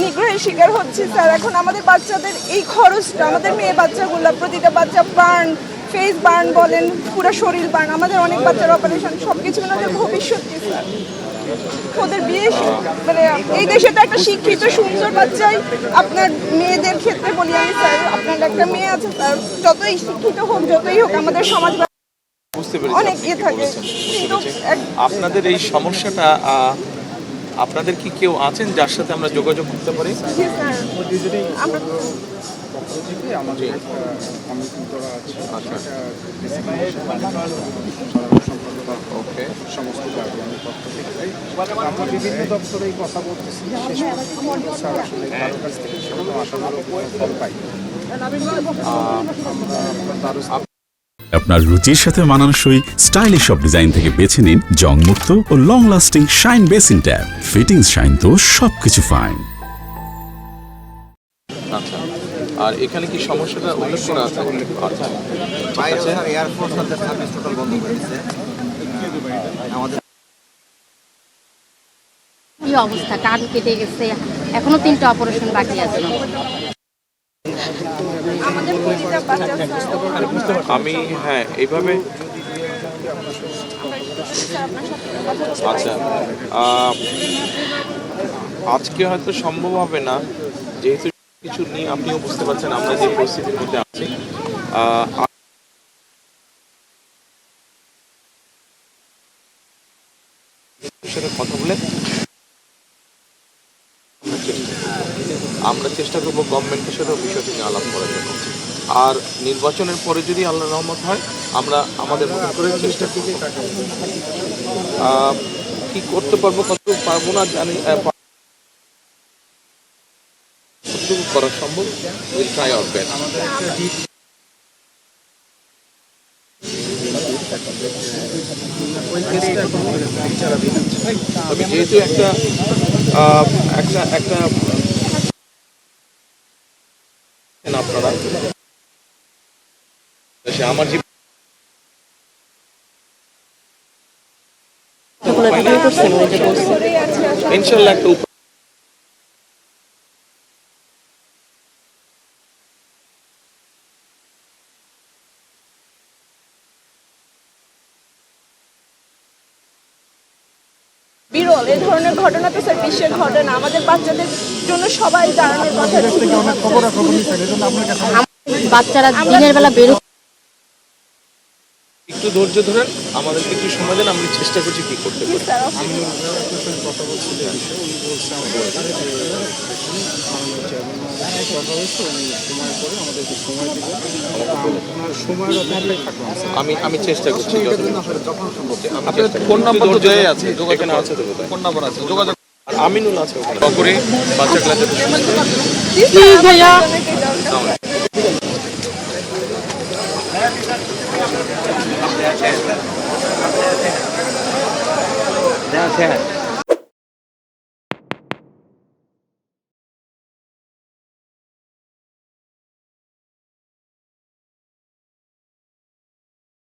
নিগ্রহের শিকার হচ্ছে স্যার। এখন আমাদের বাচ্চাদের এই খরচটা, আমাদের মেয়ে বাচ্চাগুলো প্রতিটা বাচ্চা বার্ন, ফেস বার্ন বলেন, পুরো শরীর বার্ন, আমাদের অনেক বাচ্চার অপারেশন, সব কিছু ওদের ভবিষ্যৎ কি স্যার? ওদের বিয়ে মানে এই দেশে তো একটা শিক্ষিত সুন্দর বাচ্চাই আপনার মেয়েদের ক্ষেত্রে বলি আমি স্যার, আপনার একটা মেয়ে আছে স্যার, যতই শিক্ষিত হোক যতই হোক আমাদের সমাজ বুঝতে পেরেছি অনেক ইয়ে থাকে। কিন্তু আপনাদের এই সমস্যাটা আপনাদের কি কেউ আছেন যার সাথে আমরা যোগাযোগ করতে পারি? জি স্যার, আমরা পক্ষ থেকে আমাদের একটা কমিটি করা আছে, ওকে, সমস্ত গার্ডিয়ানের পক্ষ থেকে আমরা বিভিন্ন দপ্তরে এই কথা বলতেছি। শেষ পর্যন্ত স্যার আসলে কারো কাছ থেকে সেরকম আশানুরূপ ফল পাই। আপনার রুচির সাথে মানানসই স্টাইলিশ সব ডিজাইন থেকে বেছে নিন জংমুক্ত ও long lasting shine basin tap. Fittings shine তো সবকিছু ফাইন। আচ্ছা, আর এখানে কি সমস্যাটা উল্লেখ করা আছে? আচ্ছা, এয়ারফোর্স সার্ভিস টোটাল বন্ধ করে দিয়েছে আমাদের। কি অবস্থা, কান কেটে গেছে, এখনো 3টা অপারেশন বাকি আছে। আমাদের প্রতিটা বাচ্চা স্যার, আমি হ্যাঁ এইভাবে আচ্ছা, আজকে হয়তো সম্ভব হবে না, যেহেতু কিছু নিয়ে আপনিও বুঝতে পারছেন আমরা যে পরিস্থিতির মধ্যে আছি। সাথে কথা বলে আমরা চেষ্টা করবো গভর্নমেন্টের সাথেও বিষয়টি নিয়ে আলাপ করার জন্য। আর নির্বাচনের পরে যদি আল্লাহ রহমত হয় আমরা আমাদের মতো করে চেষ্টা করব। কি করতে পারবো কতটুকু পারবো না জানি, কতটুকু করা সম্ভব উইল ট্রাই আওয়ার বেস্ট। তবে যেহেতু একটা একটা একটা আপনারা আমার জীবন ইনশাল্লাহ একটা বিরল এই ধরনের ঘটনা তো স্যার বিশ্বের ঘটনা। আমাদের বাচ্চাদের জন্য সবাই দাঁড়ানোর কথা। বাচ্চারা দিনের বেলা বেরো, একটু ধৈর্য ধরেন, আমাদেরকে একটু সময় দেন, আমরা চেষ্টা করছি কি করতে পারি। কথা বলছিল এই বিষয়ে, উনি বলছে আমাদের কথা হয়েছে, উনি সময় করে আমাদেরকে সময় দেবেন। আপনার সময়ের অভাবে থাকলাম আমি চেষ্টা করছি যখন সম্ভব। ফোন নাম্বার তো দেওয়াই আছে, এখানে আছে তো বোধহয়। ফোন নাম্বার আছে, যোগাযোগ। আর আমিনুল আছে ওখানে করে বাচ্চা ক্লাসে। ভাইয়া হ্যাঁ